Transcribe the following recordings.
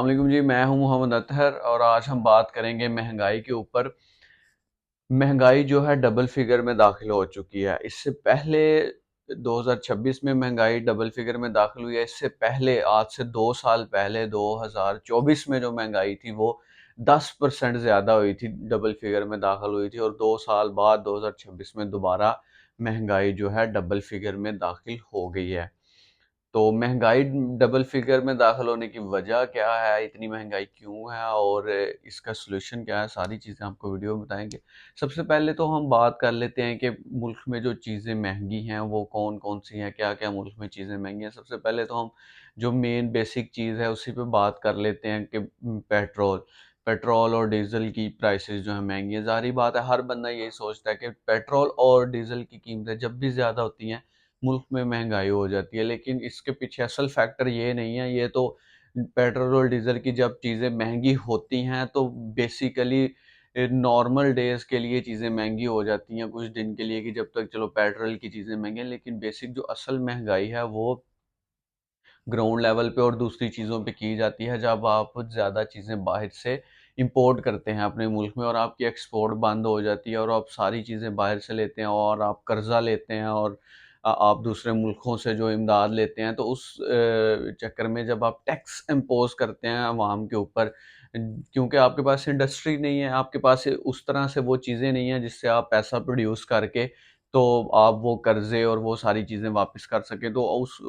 वालेकुम जी, मैं हूं मोहम्मद अतहर और आज हम बात करेंगे महंगाई के ऊपर। महंगाई जो है डबल फिगर में दाखिल हो चुकी है। इससे पहले 2026 में महंगाई डबल फिगर में दाखिल हुई है। इससे पहले आज से 2 साल पहले 2024 में जो महंगाई थी वो 10% ज़्यादा हुई थी, डबल फिगर में दाखिल हुई थी। और 2 साल बाद 2026 में दोबारा महंगाई जो है डबल फिगर में दाखिल हो गई है। तो महंगाई डबल फिगर में दाखिल होने की वजह क्या है, इतनी महंगाई क्यों है और इसका सॉल्यूशन क्या है, सारी चीज़ें आपको वीडियो में बताएंगे। सबसे पहले तो हम बात कर लेते हैं कि मुल्क में जो चीज़ें महंगी हैं वो कौन कौन सी हैं, क्या क्या मुल्क में चीज़ें महंगी हैं। सबसे पहले तो हम जो मेन बेसिक चीज़ है उसी पे बात कर लेते हैं कि पेट्रोल पेट्रोल और डीजल की प्राइसेस जो है महंगी है। ज़ाहिर बात है, हर बंदा यही सोचता है कि पेट्रोल और डीजल की कीमतें जब भी ज़्यादा होती हैं मुल्क में महंगाई हो जाती है। लेकिन इसके पीछे असल फैक्टर ये नहीं है। ये तो पेट्रोल और डीजल की जब चीज़ें महंगी होती हैं तो बेसिकली नॉर्मल डेज के लिए चीज़ें महंगी हो जाती हैं कुछ दिन के लिए, कि जब तक चलो पेट्रोल की चीज़ें महंगी हैं। लेकिन बेसिक जो असल महंगाई है वो ग्राउंड लेवल पे और दूसरी चीज़ों पे की जाती है, जब आप ज़्यादा चीज़ें बाहर से इंपोर्ट करते हैं अपने मुल्क में और आपकी एक्सपोर्ट बंद हो जाती है और आप सारी चीज़ें बाहर से लेते हैं और आप कर्जा लेते हैं और आप दूसरे मुल्कों से जो इमदाद लेते हैं, तो उस चक्कर में जब आप टैक्स इम्पोज करते हैं अवाम के ऊपर, क्योंकि आपके पास इंडस्ट्री नहीं है, आपके पास उस तरह से वो चीज़ें नहीं है जिससे आप पैसा प्रोड्यूस करके तो आप वो कर्ज़े और वो सारी चीज़ें वापस कर सकें। तो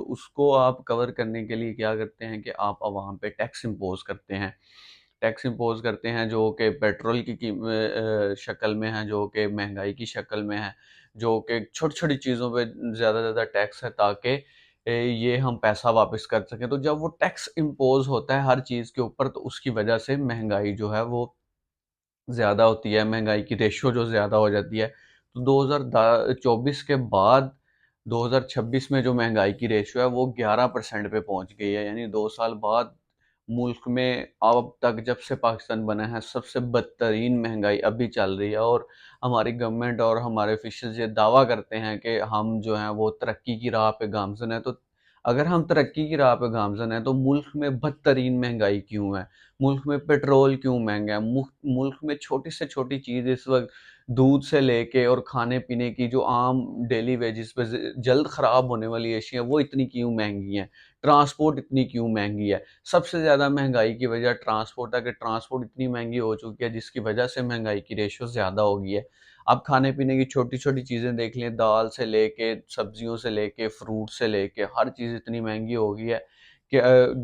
उसको आप कवर करने के लिए क्या करते हैं कि आप अवाम पे टैक्स इम्पोज़ करते हैं। टैक्स इम्पोज़ करते हैं जो कि पेट्रोल की शक्ल में है, जो कि महँगाई की शक्ल में है, जो कि छोटी-छोटी चीज़ों पे ज़्यादा से ज़्यादा टैक्स है, ताकि ये हम पैसा वापस कर सकें। तो जब वो टैक्स इम्पोज़ होता है हर चीज़ के ऊपर, तो उसकी वजह से महँगाई जो है वो ज़्यादा होती है, महँगाई की रेशो जो ज़्यादा हो जाती है। तो 2024 के बाद 2026 में जो महँगाई की रेशो है वो 11% पे पहुँच गई है। यानी 2 साल बाद मुल्क में अब तक जब से पाकिस्तान बना है सबसे बदतरीन महँगाई अभी चल रही है। और हमारी गवर्नमेंट और हमारे ऑफिशियल्स ये दावा करते हैं कि हम जो हैं वो तरक्की की राह पे गामज़न हैं। तो अगर हम तरक्की की राह पे गामज़न हैं तो मुल्क में बदतरीन महँगाई क्यों है? मुल्क में पेट्रोल क्यों महँगा है? मुल्क में छोटी से छोटी चीज़ इस वक़्त दूध से लेके और खाने-पीने की जो आम डेली वेजेस पे जल्द ख़राब होने वाली अशिया वो इतनी क्यों महँगी हैं? ट्रांसपोर्ट इतनी क्यों महँगी है? सबसे ज़्यादा महँगाई की वजह ट्रांसपोर्ट है कि ट्रांसपोर्ट इतनी महँगी हो चुकी है जिसकी वजह से महँगाई की रेशो ज़्यादा हो गई है। आप खाने-पीने की छोटी-छोटी चीज़ें देख लें, दाल से लेके, सब्जियों से लेके, फ्रूट से लेके हर चीज़ इतनी महँगी हो गई है कि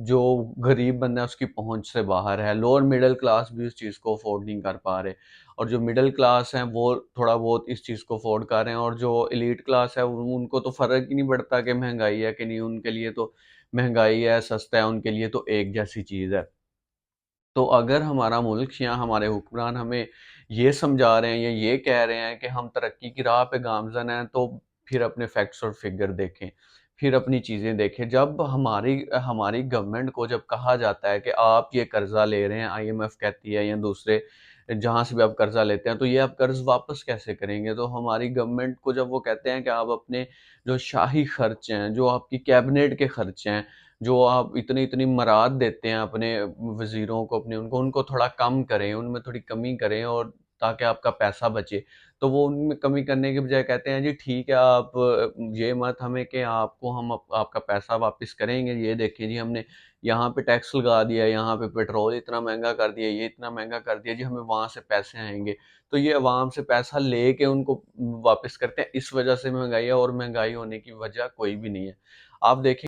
जो गरीब बंदा है उसकी पहुँच से बाहर है। लोअर मिडल क्लास भी उस चीज़ को अफ़ोर्ड नहीं कर पा रहे और जो मिडल क्लास हैं वो थोड़ा बहुत इस चीज़ को अफ़ोर्ड कर रहे हैं और जो एलीट क्लास है उनको तो फ़र्क ही नहीं पड़ता कि महँगाई है कि नहीं, उनके लिए तो महँगाई है, सस्ता है, उनके लिए तो एक जैसी चीज़ है। तो अगर हमारा मुल्क या हमारे हुक्मरान हमें ये समझा रहे हैं या ये कह रहे हैं कि हम तरक्की की राह पे गामज़न हैं, तो फिर अपने फैक्ट्स और फिगर देखें, फिर अपनी चीज़ें देखें। जब हमारी हमारी गवर्नमेंट को जब कहा जाता है कि आप ये कर्ज़ा ले रहे हैं, आईएमएफ कहती है या दूसरे जहाँ से भी आप कर्ज़ा लेते हैं, तो ये आप कर्ज़ वापस कैसे करेंगे? तो हमारी गवर्नमेंट को जब वो कहते हैं कि आप अपने जो शाही खर्च हैं, जो आपकी कैबिनेट के खर्च हैं, जो आप इतनी-इतनी मराद देते हैं अपने वज़ीरों को, अपने उनको थोड़ा कम करें, उनमें थोड़ी कमी करें और ताकि आपका पैसा बचे। तो वो उनमें कमी करने के बजाय कहते हैं जी ठीक है, आप ये मत हमें कि आपको हम आपका पैसा वापस करेंगे। ये देखिए जी, हमने यहाँ पे टैक्स लगा दिया, यहाँ पे पेट्रोल इतना महँगा कर दिया, ये इतना महँगा कर दिया जी, हमें वहाँ से पैसे आएँगे। तो ये अवाम से पैसा लेके उनको वापस करते हैं। इस वज़ह से महँगाई है और महँगाई होने की वजह कोई भी नहीं है। आप देखें